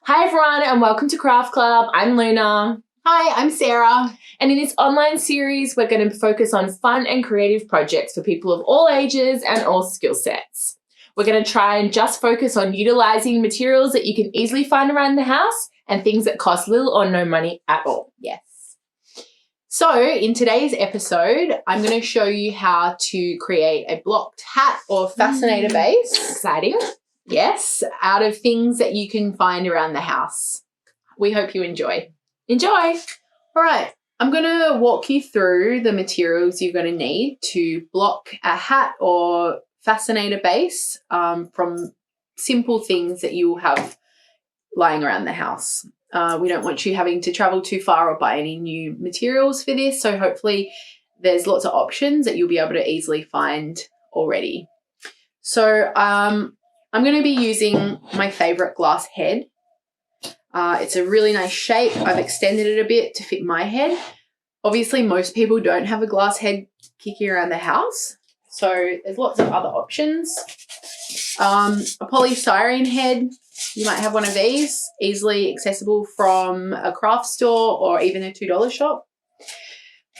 Hi everyone and welcome to Craft Club. I'm Luna. Hi, I'm Sarah. And in this online series, we're going to focus on fun and creative projects for people of all ages and all skill sets. We're going to try and just focus on utilizing materials that you can easily find around the house and things that cost little or no money at all. Yes. So in today's episode, I'm going to show you how to create a blocked hat or fascinator base. Exciting. Yes, out of things that you can find around the house. We hope you enjoy. Enjoy. All right, I'm going to walk you through the materials you're going to need to block a hat or fascinator base from simple things that you will have lying around the house. We don't want you having to travel too far or buy any new materials for this, so hopefully there's lots of options that you'll be able to easily find already. So I'm going to be using my favourite glass head. It's a really nice shape. I've extended it a bit to fit my head. Obviously, most people don't have a glass head kicking around the house, so there's lots of other options. A polystyrene head, you might have one of these, easily accessible from a craft store or even a $2 shop.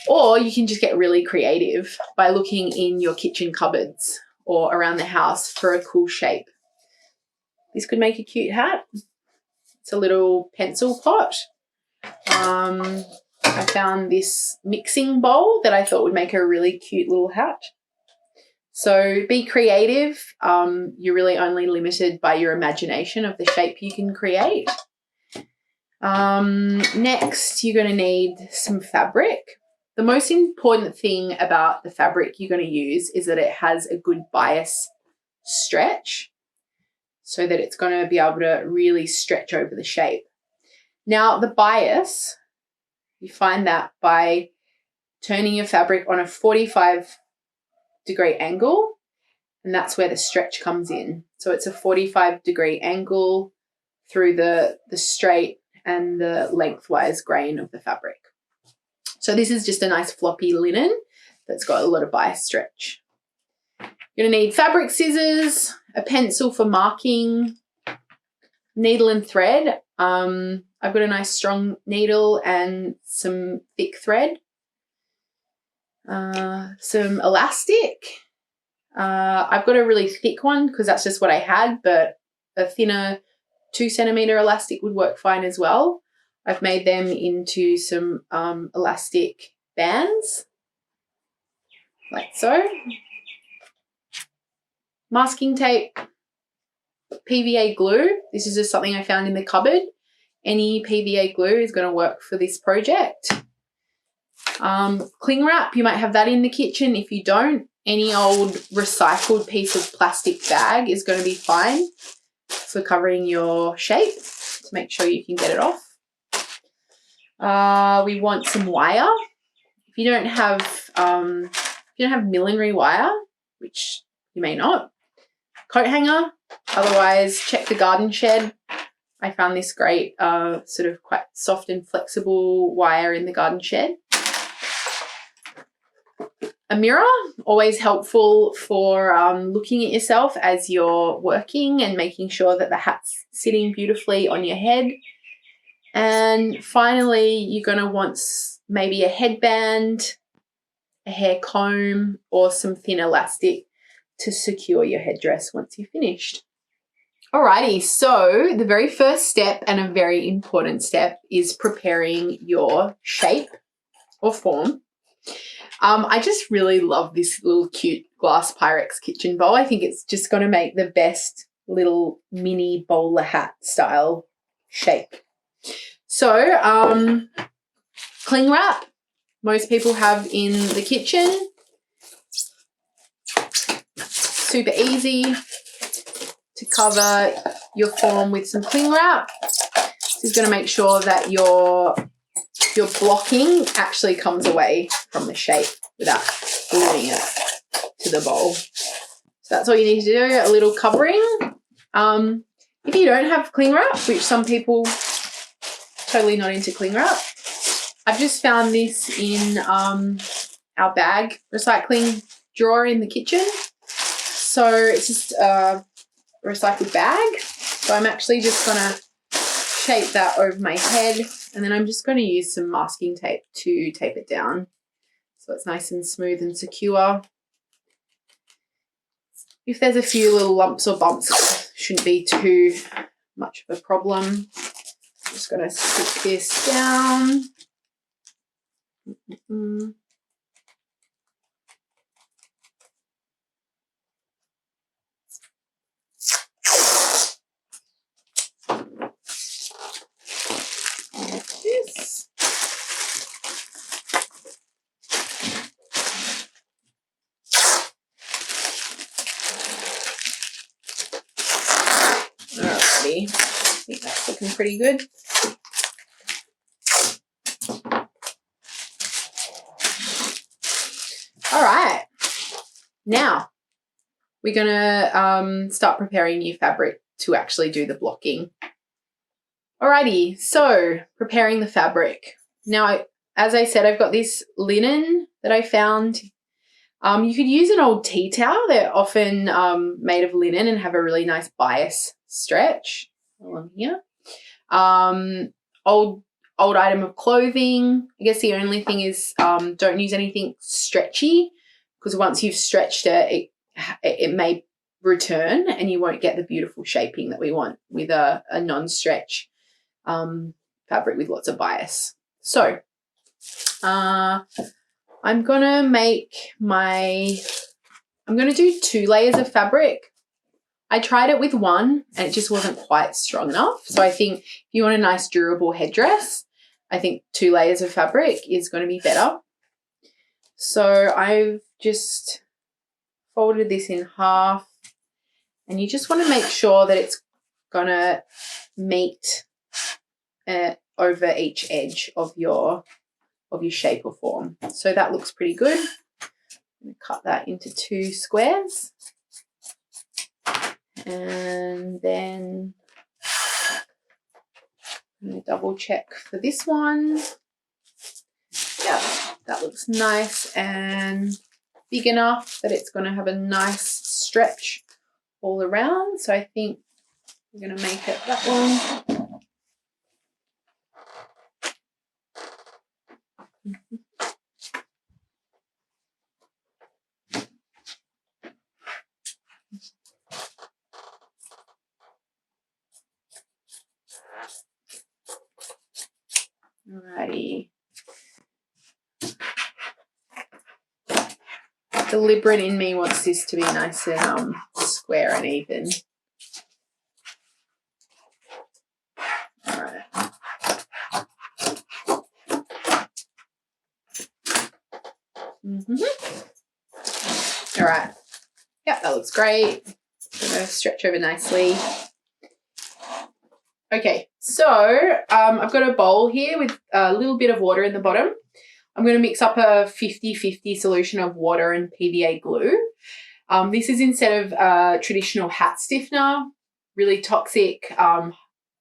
Or you can just get really creative by looking in your kitchen cupboards or around the house for a cool shape. This could make a cute hat. It's a little pencil pot. I found this mixing bowl that I thought would make a really cute little hat. So be creative. You're really only limited by your imagination of the shape you can create. Next, you're going to need some fabric. The most important thing about the fabric you're going to use is that it has a good bias stretch, so that it's going to be able to really stretch over the shape. Now, the bias, you find that by turning your fabric on a 45-degree angle, and that's where the stretch comes in. So it's a 45-degree angle through the straight and the lengthwise grain of the fabric. So this is just a nice floppy linen that's got a lot of bias stretch. You're going to need fabric scissors, a pencil for marking, needle and thread. I've got a nice strong needle and some thick thread. Some elastic. I've got a really thick one because that's just what I had, but a thinner 2-centimeter elastic would work fine as well. I've made them into some elastic bands, like so. Masking tape, PVA glue. This is just something I found in the cupboard. Any PVA glue is going to work for this project. Cling wrap, you might have that in the kitchen. If you don't, any old recycled piece of plastic bag is going to be fine for covering your shape to make sure you can get it off. We want some wire. If you don't have millinery wire, which you may not, coat hanger. Otherwise, check the garden shed. I found this great sort of quite soft and flexible wire in the garden shed. A mirror, always helpful for looking at yourself as you're working and making sure that the hat's sitting beautifully on your head. And finally, you're going to want maybe a headband, a hair comb, or some thin elastic to secure your headdress once you've finished. Alrighty, so the very first step and a very important step is preparing your shape or form. I just really love this little cute glass Pyrex kitchen bowl. I think it's just going to make the best little mini bowler hat style shape. So cling wrap, most people have in the kitchen. Super easy to cover your form with some cling wrap. This is going to make sure that your blocking actually comes away from the shape without gluing it to the bowl. So that's all you need to do, a little covering. If you don't have cling wrap, which some people totally not into cling wrap, I've just found this in our bag recycling drawer in the kitchen. So it's just a recycled bag. So I'm actually just going to shape that over my head, and then I'm just going to use some masking tape to tape it down so it's nice and smooth and secure. If there's a few little lumps or bumps, it shouldn't be too much of a problem. I'm just going to stick this down. This. Alrighty, I think that's looking pretty good. All right, now we're gonna start preparing new fabric to actually do the blocking. Alrighty, so preparing the fabric. Now, as I said, I've got this linen that I found. You could use an old tea towel. They're often made of linen and have a really nice bias stretch along here. Old item of clothing. I guess the only thing is don't use anything stretchy, because once you've stretched it, it may return and you won't get the beautiful shaping that we want with a non-stretch fabric with lots of bias. So I'm going to do 2 layers of fabric. I tried it with 1 and it just wasn't quite strong enough. So I think if you want a nice durable headdress, I think 2 layers of fabric is going to be better. So I've just folded this in half, and you just want to make sure that it's going to meet over each edge of your shape or form. So that looks pretty good. I'm going to cut that into 2 squares, and then I'm going to double check for this one. Yeah, that looks nice and big enough that it's going to have a nice stretch all around. So I think we're going to make it that one. Alrighty. The Libran in me wants this to be nice and square and even. Alright. Alright. Yep, that looks great. I'm going to stretch over nicely. Okay, so I've got a bowl here with a little bit of water in the bottom. I'm going to mix up a 50-50 solution of water and PVA glue. This is instead of traditional hat stiffener, really toxic,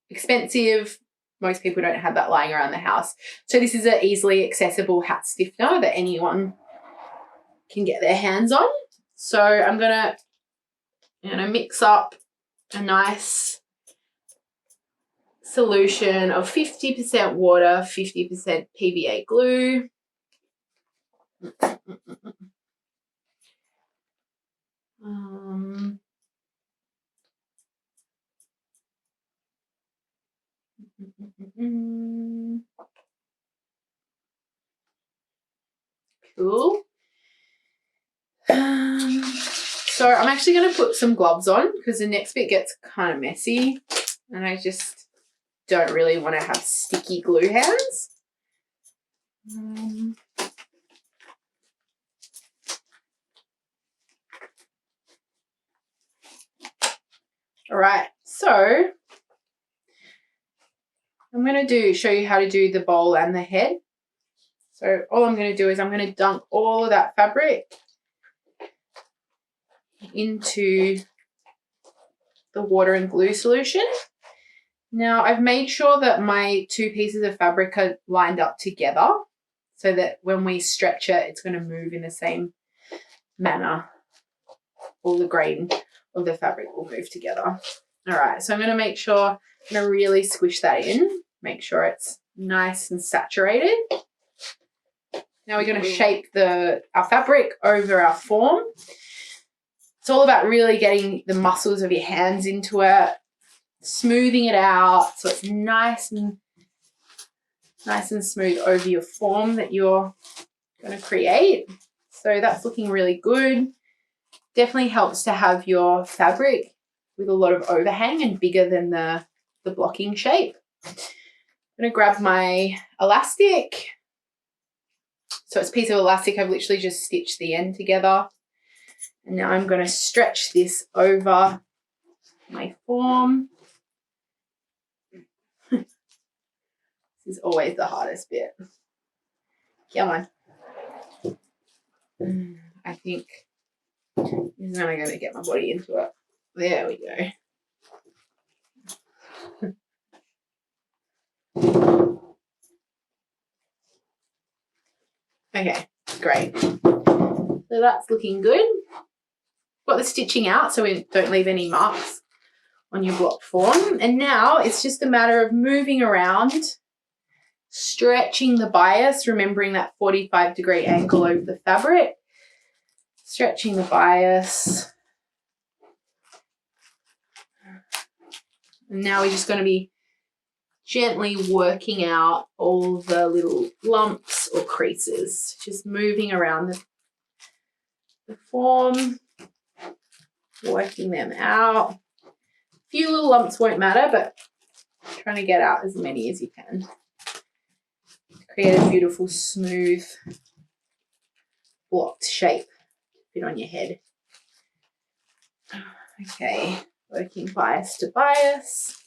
expensive. Most people don't have that lying around the house. So this is an easily accessible hat stiffener that anyone can get their hands on. So I'm going to mix up a nice solution of 50% water, 50% PVA glue. Cool. So I'm actually going to put some gloves on because the next bit gets kind of messy and I just don't really want to have sticky glue hands. All right, so I'm going to show you how to do the bowl and the head. So all I'm going to do is I'm going to dunk all of that fabric into the water and glue solution. Now I've made sure that my 2 pieces of fabric are lined up together so that when we stretch it, it's going to move in the same manner. All the grain of the fabric will move together. All right, so I'm going to make sure, I'm going to really squish that in, make sure it's nice and saturated. Now we're going to shape our fabric over our form. It's all about really getting the muscles of your hands into it, smoothing it out so it's nice and smooth over your form that you're going to create. So that's looking really good. Definitely helps to have your fabric with a lot of overhang and bigger than the blocking shape. I'm going to grab my elastic. So it's a piece of elastic. I've literally just stitched the end together. And now I'm going to stretch this over my form. This is always the hardest bit. Come on. I think this is only going to get my body into it. There we go. Okay, great. So that's looking good. Got the stitching out so we don't leave any marks on your blocked form. And now it's just a matter of moving around, stretching the bias, remembering that 45-degree angle over the fabric, stretching the bias. And now we're just going to be gently working out all the little lumps or creases, just moving around the form, working them out. A few little lumps won't matter, but trying to get out as many as you can. Create a beautiful, smooth, blocked shape to fit on your head. Okay, working bias to bias.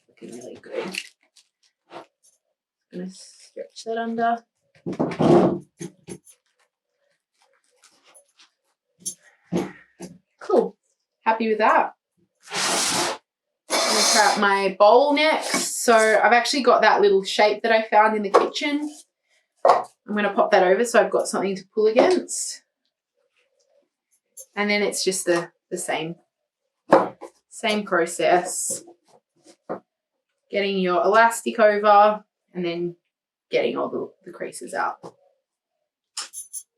Looking really good. I'm going to stretch that under. Cool. Happy with that. I'm going to try out my bowl next. So I've actually got that little shape that I found in the kitchen. I'm going to pop that over so I've got something to pull against. And then it's just the same process. Getting your elastic over and then getting all the creases out.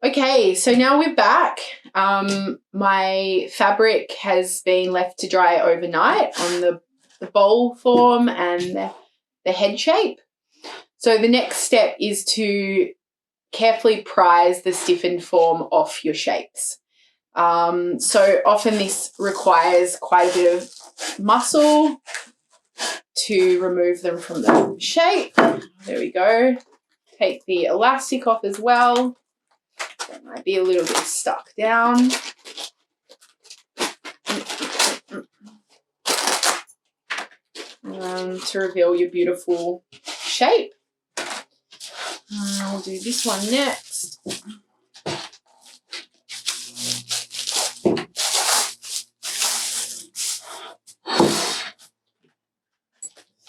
Okay, so now we're back. My fabric has been left to dry overnight on the bowl form and the head shape. So the next step is to carefully prise the stiffened form off your shapes. So often this requires quite a bit of muscle to remove them from the shape. There we go. Take the elastic off as well. That might be a little bit stuck down. To reveal your beautiful shape. I'll do this one next.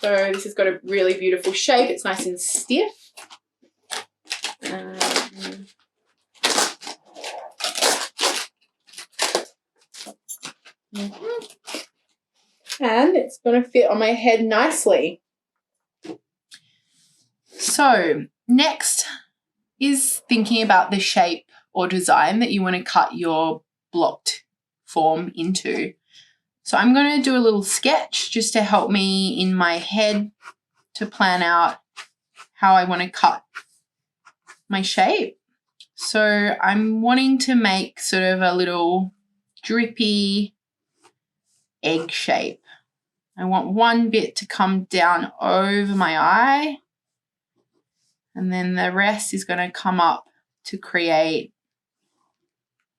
So this has got a really beautiful shape. It's nice and stiff. And it's going to fit on my head nicely. So next is thinking about the shape or design that you want to cut your blocked form into. So I'm going to do a little sketch just to help me in my head to plan out how I want to cut my shape. So I'm wanting to make sort of a little drippy egg shape. I want one bit to come down over my eye, and then the rest is going to come up to create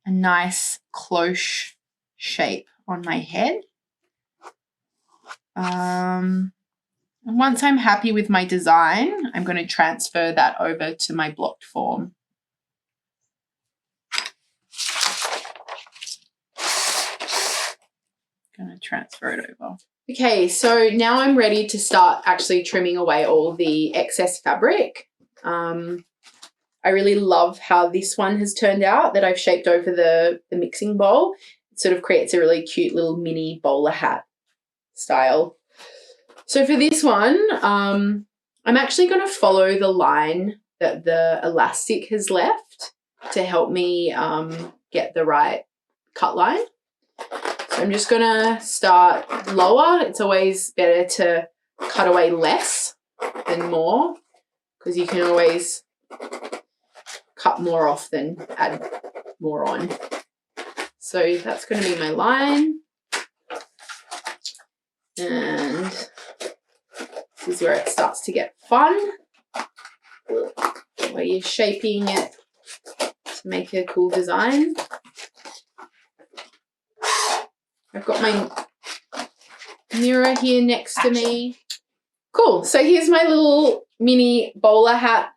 a nice cloche shape on my head. And once I'm happy with my design, I'm going to transfer that over to my blocked form. Going to transfer it over. Okay, so now I'm ready to start actually trimming away all the excess fabric. I really love how this one has turned out that I've shaped over the mixing bowl. It's sort of creates a really cute little mini bowler hat style. So for this one, I'm actually going to follow the line that the elastic has left to help me get the right cut line. So I'm just going to start lower. It's always better to cut away less than more because you can always cut more off than add more on. So that's going to be my line. And this is where it starts to get fun, where you're shaping it to make a cool design. I've got my mirror here next to me. Cool. So here's my little mini bowler hat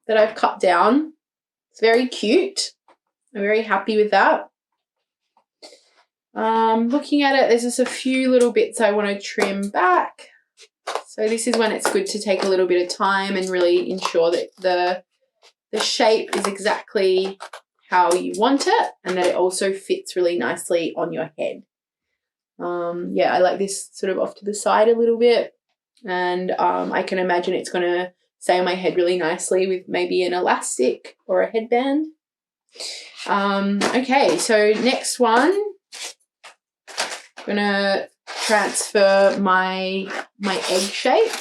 that I've cut down. It's very cute. I'm very happy with that. Looking at it, there's just a few little bits I want to trim back. So this is when it's good to take a little bit of time and really ensure that the shape is exactly how you want it and that it also fits really nicely on your head. Yeah, I like this sort of off to the side a little bit, and I can imagine it's going to stay on my head really nicely with maybe an elastic or a headband. Okay, so next one, I'm going to transfer my egg shape.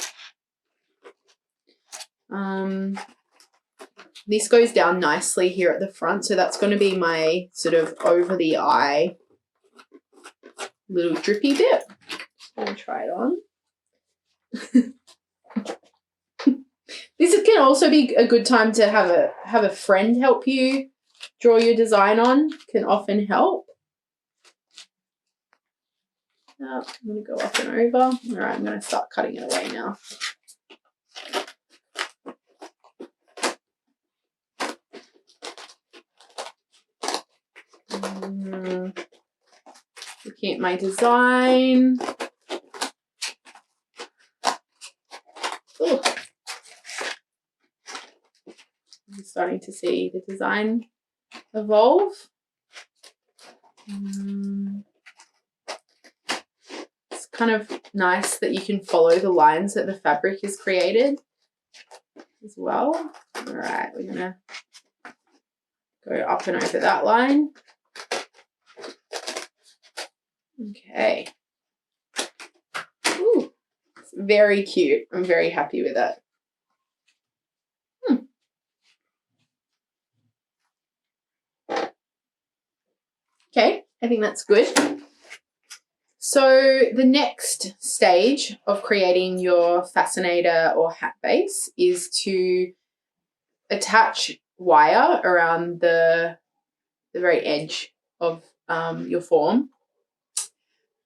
This goes down nicely here at the front, so that's going to be my sort of over the eye little drippy bit. I'm going to try it on. This can also be a good time to have a friend help you draw your design on. Can often help. I'm going to go up and over. All right, I'm going to start cutting it away now. Looking at my design. Ooh. I'm starting to see the design evolve. It's kind of nice that you can follow the lines that the fabric has created as well. All right, we're going to go up and over that line. Okay. Ooh, it's very cute. I'm very happy with that. Okay, I think that's good. So the next stage of creating your fascinator or hat base is to attach wire around the very edge of your form.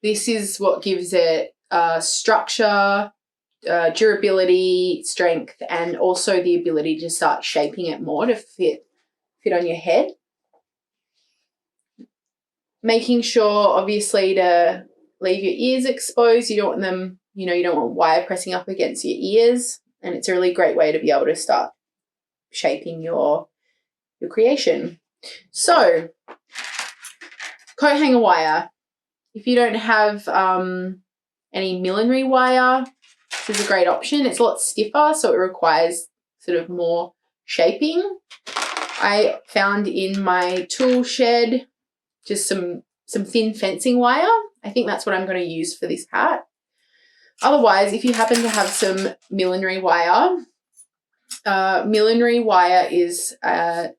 This is what gives it structure, durability, strength, and also the ability to start shaping it more to fit on your head. Making sure, obviously, to leave your ears exposed. You don't want them, you don't want wire pressing up against your ears. And it's a really great way to be able to start shaping your creation. So, coat hanger wire. If you don't have any millinery wire, this is a great option. It's a lot stiffer, so it requires sort of more shaping. I found in my tool shed just some thin fencing wire. I think that's what I'm going to use for this hat. Otherwise, if you happen to have some millinery wire is a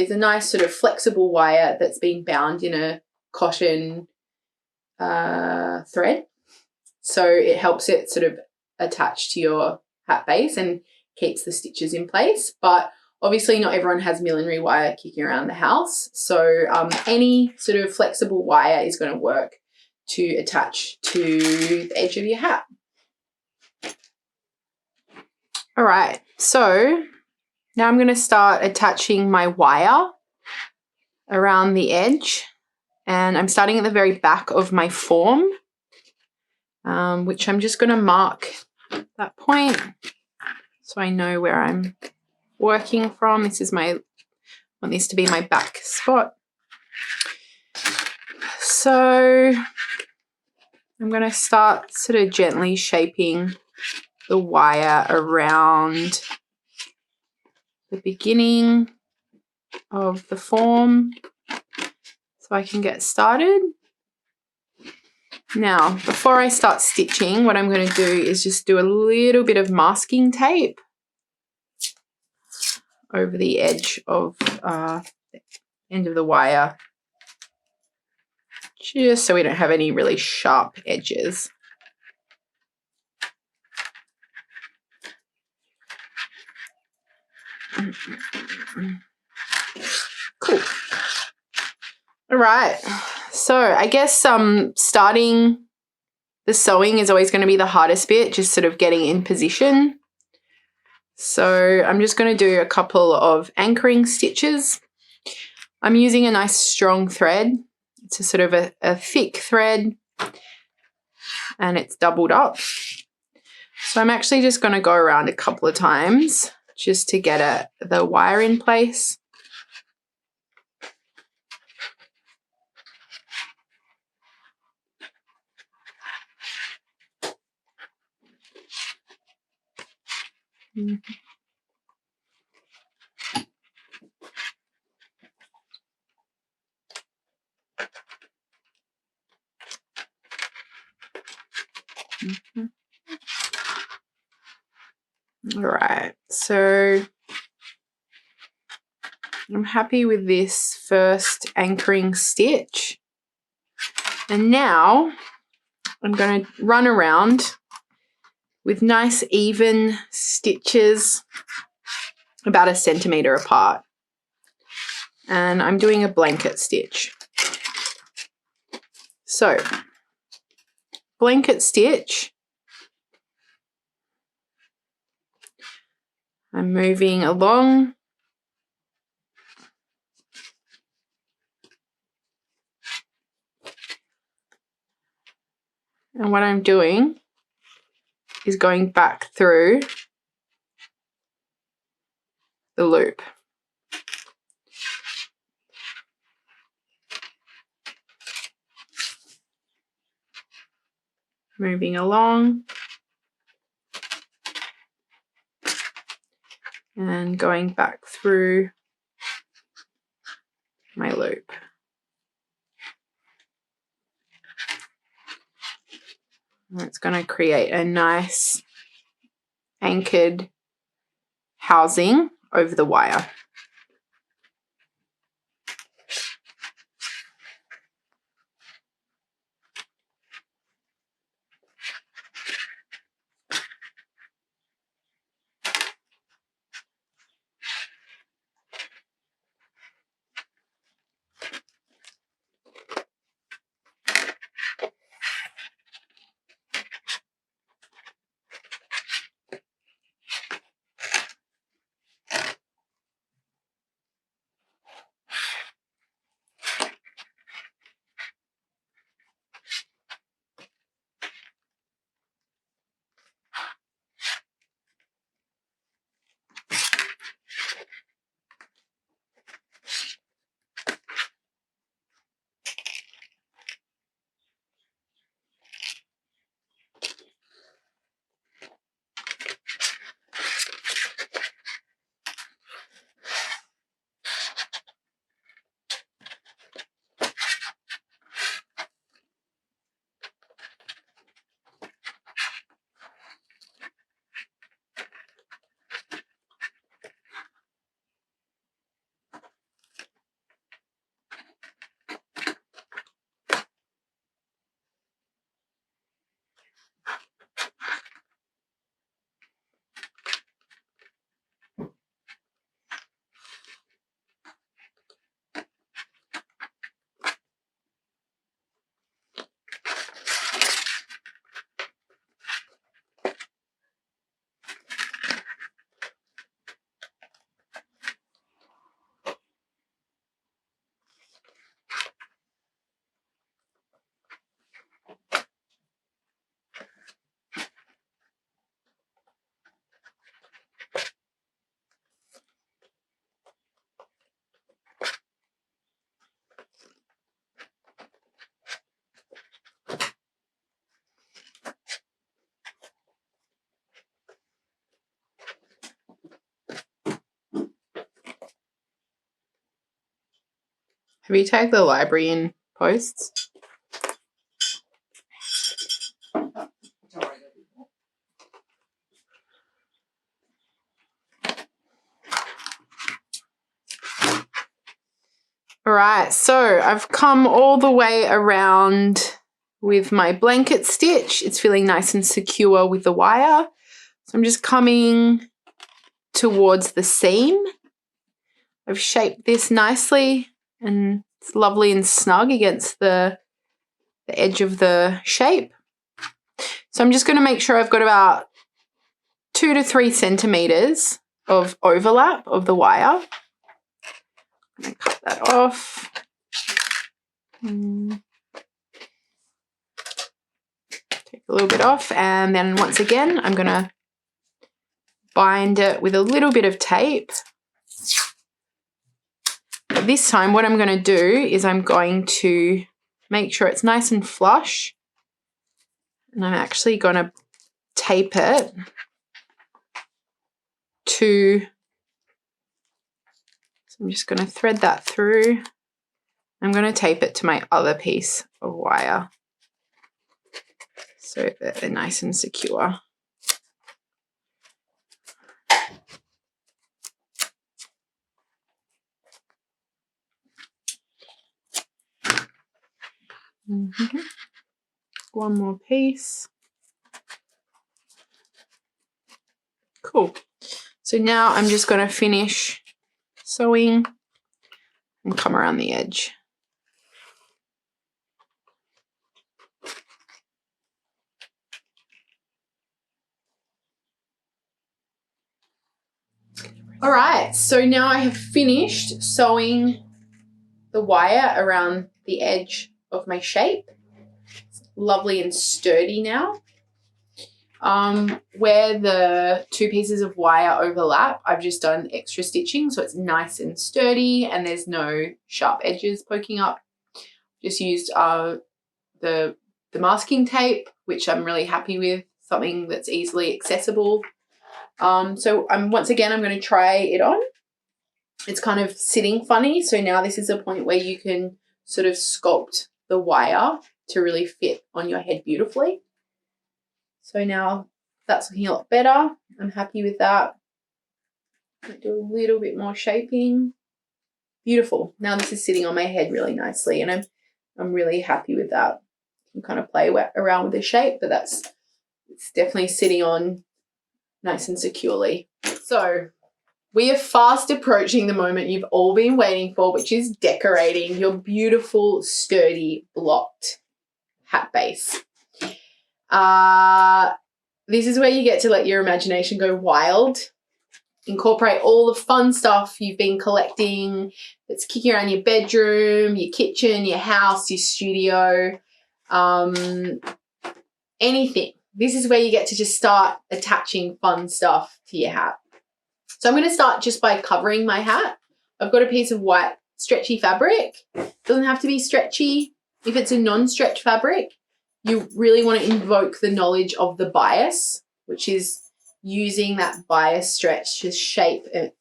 nice sort of flexible wire that's been bound in a cotton thread. So it helps it sort of attach to your hat base and keeps the stitches in place. But obviously not everyone has millinery wire kicking around the house. So any sort of flexible wire is going to work to attach to the edge of your hat. All right, so now I'm going to start attaching my wire around the edge, and I'm starting at the very back of my form, which I'm just going to mark that point so I know where I'm working from. I want this to be my back spot. So I'm going to start sort of gently shaping the wire around the beginning of the form so I can get started. Now, before I start stitching, what I'm going to do is just do a little bit of masking tape over the edge of the end of the wire, just so we don't have any really sharp edges. Cool. All right. So I guess starting the sewing is always going to be the hardest bit, just sort of getting in position. So I'm just going to do a couple of anchoring stitches. I'm using a nice strong thread. It's a sort of a thick thread and it's doubled up. So I'm actually just going to go around a couple of times just to get the wire in place. All right, so I'm happy with this first anchoring stitch. And now I'm going to run around with nice even stitches about 1 centimeter apart. And I'm doing a blanket stitch. So, blanket stitch. I'm moving along. And what I'm doing is going back through the loop. Moving along. And going back through my loop. And it's going to create a nice anchored housing over the wire. Have you tagged the library in posts? All right, so I've come all the way around with my blanket stitch. It's feeling nice and secure with the wire. So I'm just coming towards the seam. I've shaped this nicely and it's lovely and snug against the edge of the shape. So I'm just going to make sure I've got about 2 to 3 centimeters of overlap of the wire. I'm going to cut that off. Take a little bit off, and then once again I'm going to bind it with a little bit of tape. But this time what I'm going to do is I'm going to make sure it's nice and flush, and I'm actually going to tape it to, so I'm just going to thread that through. I'm going to tape it to my other piece of wire so that they're nice and secure. One more piece. Cool. So now I'm just going to finish sewing and come around the edge. All right, so now I have finished sewing the wire around the edge of my shape. It's lovely and sturdy now. Where the 2 pieces of wire overlap, I've just done extra stitching so it's nice and sturdy and there's no sharp edges poking up. Just used the masking tape, which I'm really happy with, something that's easily accessible. So once again, I'm going to try it on. It's kind of sitting funny, so now this is a point where you can sort of sculpt the wire to really fit on your head beautifully. So now that's looking a lot better. I'm happy with that. I'll do a little bit more shaping. Beautiful. Now this is sitting on my head really nicely, and I'm really happy with that. You can kind of play around with the shape, but it's definitely sitting on nice and securely. So we are fast approaching the moment you've all been waiting for, which is decorating your beautiful, sturdy, blocked hat base. This is where you get to let your imagination go wild. Incorporate all the fun stuff you've been collecting that's kicking around your bedroom, your kitchen, your house, your studio, anything. This is where you get to just start attaching fun stuff to your hat. So I'm going to start just by covering my hat. I've got a piece of white stretchy fabric. It doesn't have to be stretchy. If it's a non-stretch fabric, you really want to invoke the knowledge of the bias, which is using that bias stretch to shape it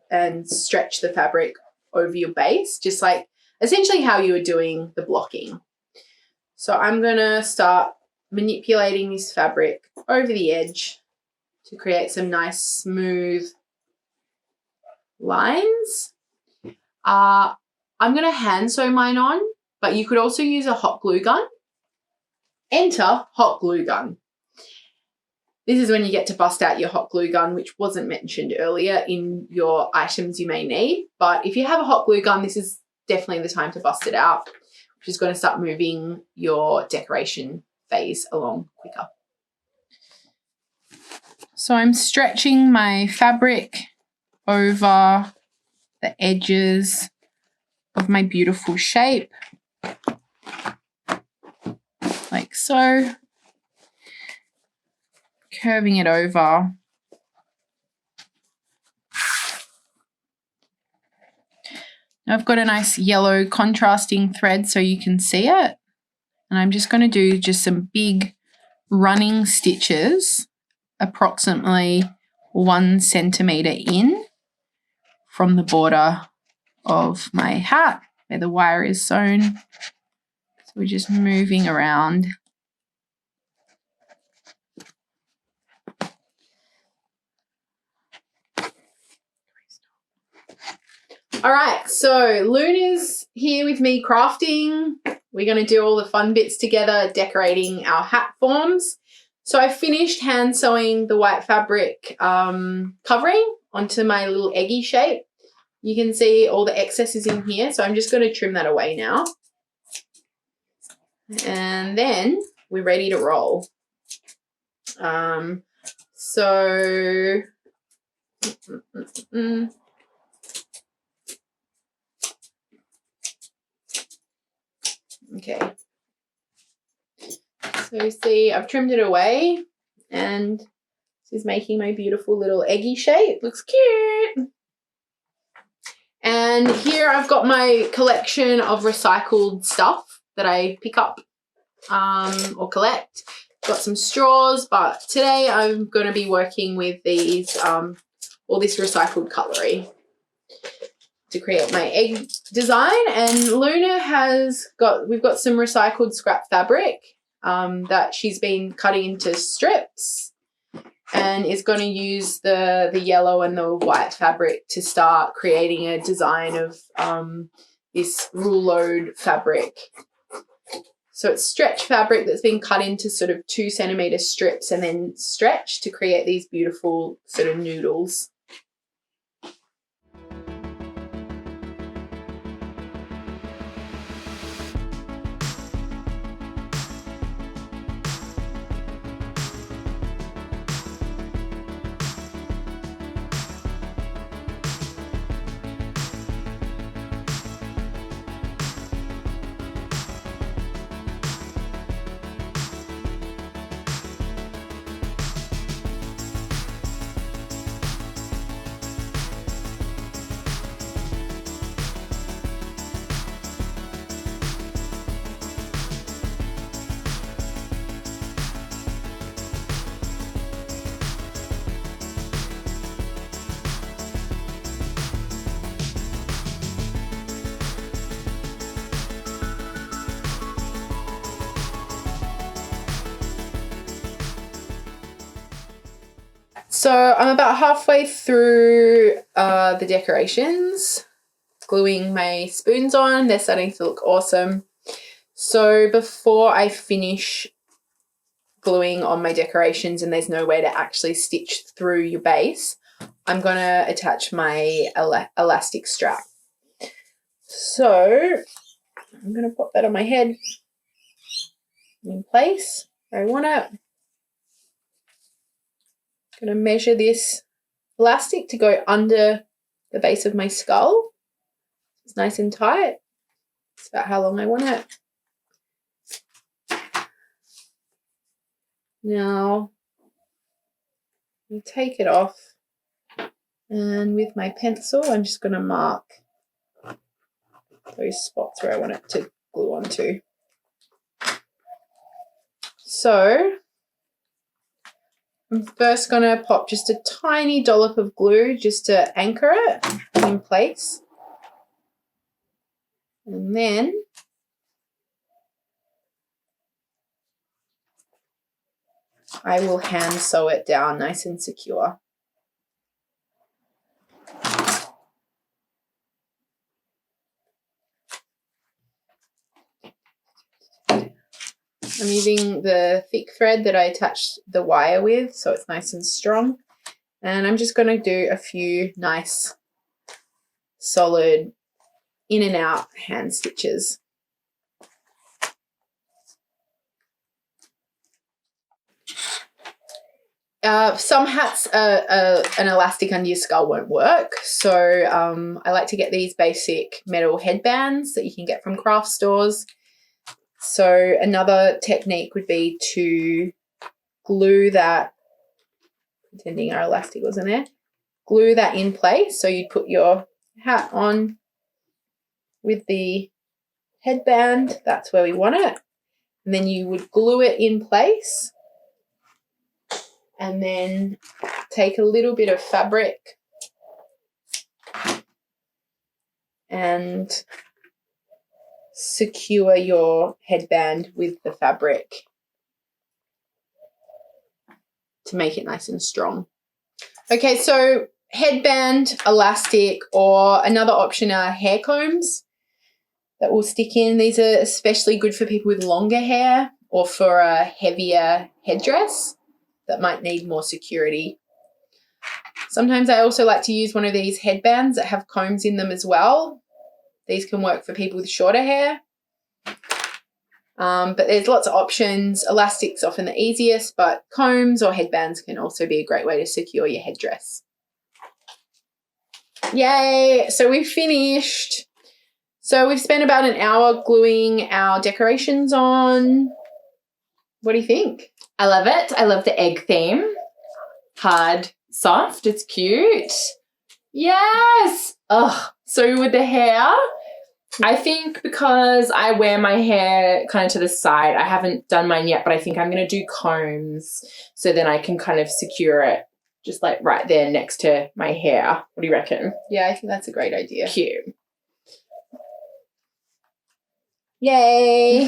and stretch the fabric over your base, just like essentially how you were doing the blocking. So I'm going to start manipulating this fabric over the edge to create some nice smooth lines. I'm going to hand sew mine on, but you could also use a hot glue gun. Enter hot glue gun. This is when you get to bust out your hot glue gun, which wasn't mentioned earlier in your items you may need. But if you have a hot glue gun, this is definitely the time to bust it out, which is going to start moving your decoration phase along quicker. So I'm stretching my fabric over the edges of my beautiful shape, like so, curving it over. Now I've got a nice yellow contrasting thread so you can see it, and I'm just going to do just some big running stitches approximately 1 centimeter in from the border of my hat where the wire is sewn. So we're just moving around. All right, so Luna's here with me crafting. We're going to do all the fun bits together, decorating our hat forms. So I finished hand sewing the white fabric covering onto my little eggy shape. You can see all the excess is in here, so I'm just going to trim that away now. And then we're ready to roll. Okay. So you see I've trimmed it away and this is making my beautiful little eggy shape. Looks cute. And here I've got my collection of recycled stuff that I pick up or collect. Got some straws, but today I'm going to be working with these, all this recycled cutlery to create my egg design. And Luna we've got some recycled scrap fabric that she's been cutting into strips and is going to use the yellow and the white fabric to start creating a design of this rule load fabric. So it's stretch fabric that's been cut into sort of 2 centimeter strips and then stretched to create these beautiful sort of noodles. So I'm about halfway through the decorations, gluing my spoons on. They're starting to look awesome. So before I finish gluing on my decorations and there's no way to actually stitch through your base, I'm going to attach my elastic strap. So I'm going to pop that on my head in place where I want it. I'm going to measure this elastic to go under the base of my skull. It's nice and tight. It's about how long I want it. Now, I take it off, and with my pencil, I'm just going to mark those spots where I want it to glue onto. So I'm first going to pop just a tiny dollop of glue just to anchor it in place. And then I will hand sew it down nice and secure. I'm using the thick thread that I attached the wire with, so it's nice and strong. And I'm just going to do a few nice, solid, in and out hand stitches. Some hats, an elastic under your skull won't work. So I like to get these basic metal headbands that you can get from craft stores. So another technique would be to glue that, pretending our elastic wasn't there, glue that in place. So you'd put your hat on with the headband, that's where we want it. And then you would glue it in place and then take a little bit of fabric and secure your headband with the fabric to make it nice and strong. Okay, so headband, elastic, or another option are hair combs that will stick in. These are especially good for people with longer hair or for a heavier headdress that might need more security. Sometimes I also like to use one of these headbands that have combs in them as well. These can work for people with shorter hair. But there's lots of options. Elastic's often the easiest, but combs or headbands can also be a great way to secure your headdress. Yay! So we've finished. So we've spent about an hour gluing our decorations on. What do you think? I love it. I love the egg theme. Hard, soft. It's cute. Yes. Oh, so with the hair, I think because I wear my hair kind of to the side, I haven't done mine yet, but I think I'm going to do combs so then I can kind of secure it just like right there next to my hair. What do you reckon? Yeah, I think that's a great idea. Cute. Yay!